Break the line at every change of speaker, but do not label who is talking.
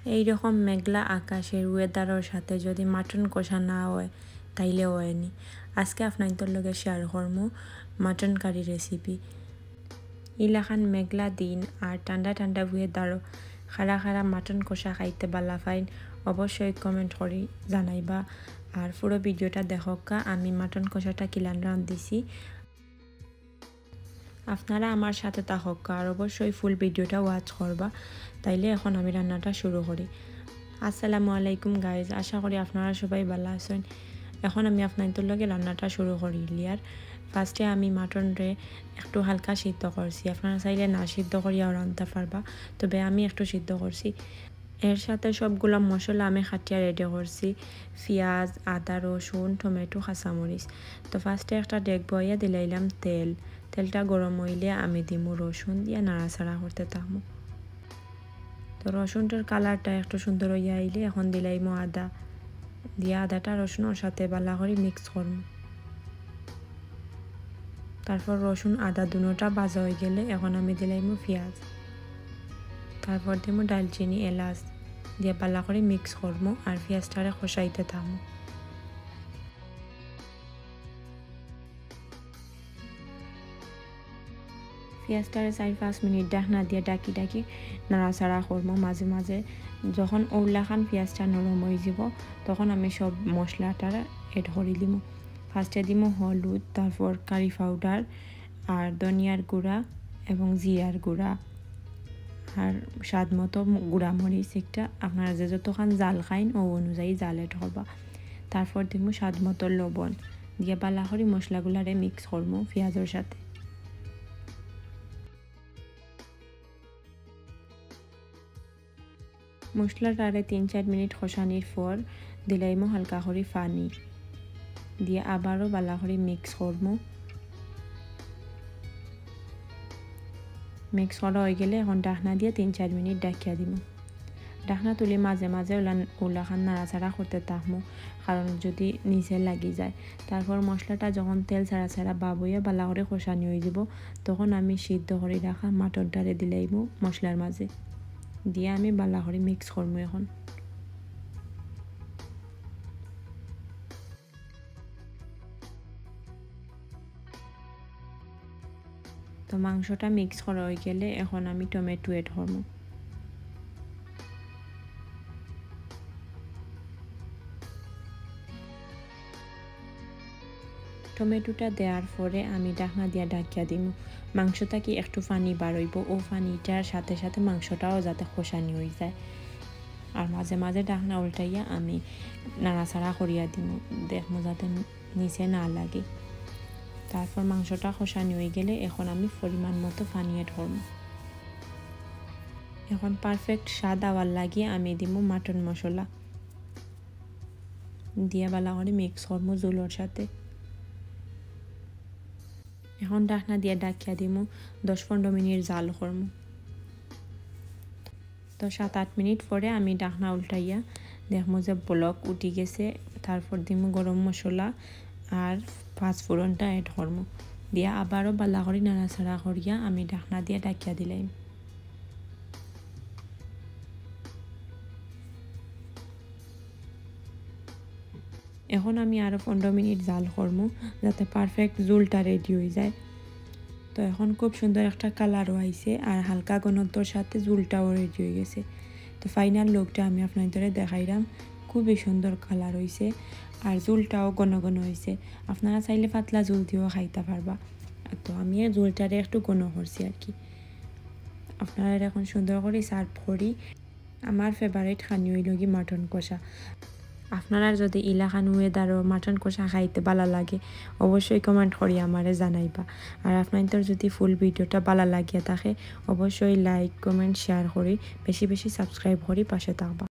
এইরকম মেঘলা আকাশের ওয়েদারের সাথে যদি মাটন কষা না হয় তাইলে হয়নি। আজকে আপনাদের লগে শেয়ার করবো মাটন কারি রেসিপি। ইলাখান মেঘলা দিন আর ঠান্ডা ঠান্ডা ওয়েদারও খারা খারা মাটন কষা খাইতে বালা ফাইন অবশ্যই কমেন্ট করি জানাইবা। আর পুরো ভিডিওটা দেখোকা আমি মাটন কষাটা কিলান রাঁধিছি। আপনারা আমার সাথে থাকা আর অবশ্যই ফুল ভিডিওটা ওয়াচ করবা। তাইলে এখন আমি রান্নাটা শুরু করি। আসসালামু আলাইকুম গাইজ, আশা করি আপনারা সবাই ভালো আছেন। এখন আমি আপনাদের লগে রান্নাটা শুরু করি লিয়ার। ফার্স্টে আমি মাটনরে একটু হালকা সিদ্ধ করছি। আপনারা চাইলে না সিদ্ধ করিয়াও রাঁধতে পারবা, তবে আমি একটু সিদ্ধ করছি। এর সাথে সবগুলো মশলা আমি খাটিয়া রেডি করছি, পেঁয়াজ, আদা, রসুন, টমেটো, কাঁচামরিচ। তো ফার্স্টে একটা ডেক বইয়া দিলাইলাম তেলটা গরম হইলে আমি দিমু রসুন দিয়ে নাড়াচাড়া করতে থাকবো। তো রসুনটার কালারটা একটু সুন্দর হইয়া আইলে এখন দিলাইমু আদা দিয়ে আদাটা রসুনের সাথে ভালো করে মিক্স করব। তারপর রসুন আদা দুটোটা ভাজা হয়ে গেলে এখন আমি দিলাইমু পেঁয়াজ, তারপর দিমু দালচিনি, এলাচ দিয়ে ভালো করে মিক্স করবো আর পেঁয়াজটারে কষাইতে থাকবো। পেঁয়াজটারে 4-5 মিনিট ঢাকনা দিয়ে ডাকি নাড়াচাড়া করবো মাঝে মাঝে। যখন ওলাখান পেঁয়াজটা নরম হয়ে যাব তখন আমি সব মশলাটার এড করে দিব। ফার্স্টে দিব হলুদ, তারপর কারি পাউডার আর ধনিয়ার গুঁড়া এবং জিরার গুঁড়া আর স্বাদ মতো গুঁড়া মরিচ একটা। আপনারা যে যতখান জাল খাইন ও অনুযায়ী জাল এড করবা। তারপর দিব স্বাদ মতো লবণ দিয়ে ভালো করে মশলাগুলারে মিক্স করবো পেঁয়াজের সাথে। মশলাটারে 3-4 মিনিট কষানির পর দিলাইমো হালকা করে পানি দিয়ে আবারও ভালো করে মিক্স করবো। মিক্স করা হয়ে গেলে এখন ঢাকনা দিয়ে 3-4 মিনিট ঢাকিয়া দিব। ঢাকনা তুলে মাঝে মাঝে ওলাখান নাড়াচাড়া করতে থাকবো, কারণ যদি নিচে লাগি যায়। তারপর মশলাটা যখন তেল ছাড়া ভাব হইয়া ভালো করে কষানি হয়ে যাব তখন আমি সিদ্ধ করে রাখা মাটনটারে দিলাইমো মশলার মাঝে দিয়ে আমি ভালো করে মিক্স করবো। এখন তো মাংসটা মিক্স করা হয়ে গেলে এখন আমি টমেটো এড করবো। টমেটোটা দেওয়ার পরে আমি ঢাকনা দিয়ে ঢাকিয়া দিব। মাংসটা কি একটু পানি বাড়ইব, ও পানিটার সাথে সাথে মাংসটাও যাতে কষানি হয়ে যায়। আর মাঝে মাঝে ঢাকনা উল্টাইয়া আমি নাড়াচাড়া করিয়া দিব, দেখবো যাতে নিচে না লাগে। তারপর মাংসটা কষানি হয়ে গেলে এখন আমি পরিমাণ মতো পানি এড করব। এখন পারফেক্ট স্বাদ আওয়ার লাগিয়ে আমি দিব মাটন মশলা দিয়ে ভালো করে মিক্স করবো জুলোর সাথে। এখন ঢাকনা দিয়ে ঢাকিয়া দিব, 10-15 মিনিট জাল করবো। তো 7-8 মিনিট পরে আমি ঢাকনা উল্টাইয়া দেখবো যে ব্লক উঠে গেছে। তারপর দিব গরম মশলা আর 5 ফোড়নটা এড করবো দিয়া আবারও ভালো করে নাড়াচাড়া করিয়া আমি ঢাকনা দিয়ে ঢাকিয়া দিলাম। এখন আমি আরও 15 মিনিট জাল করবো যাতে পারফেক্ট ঝোলটা রেডি হয়ে যায়। তো এখন খুব সুন্দর একটা কালারও আইছে আর হালকা ঘনত্বর সাথে ঝোলটাও রেডি হয়ে গেছে। তো ফাইনাল লুকটা আমি আপনাদের দেখাইলাম, খুবই সুন্দর কালার হয়েছে আর ঝোলটাও ঘন ঘন হয়েছে। আপনারা চাইলে পাতলা ঝোল দিয়েও খাইতে পারবা। তো আমি ঝোলটারে একটু ঘন করছি আর কি। আপনারা এখন সুন্দর করে সার্ভ করি। আমার ফেভারিট খানি হইল কি মাটন কষা। আপনারা যদি ইলাকান ওয়েদারও মাটন কষা খাইতে ভালো লাগে অবশ্যই কমেন্ট করি আমারে জানাইবা। আর আপনাদের যদি ফুল ভিডিওটা ভালো লাগিয়া থাকে অবশ্যই লাইক, কমেন্ট, শেয়ার করি, বেশি বেশি সাবস্ক্রাইব করি পাশে থাকবা।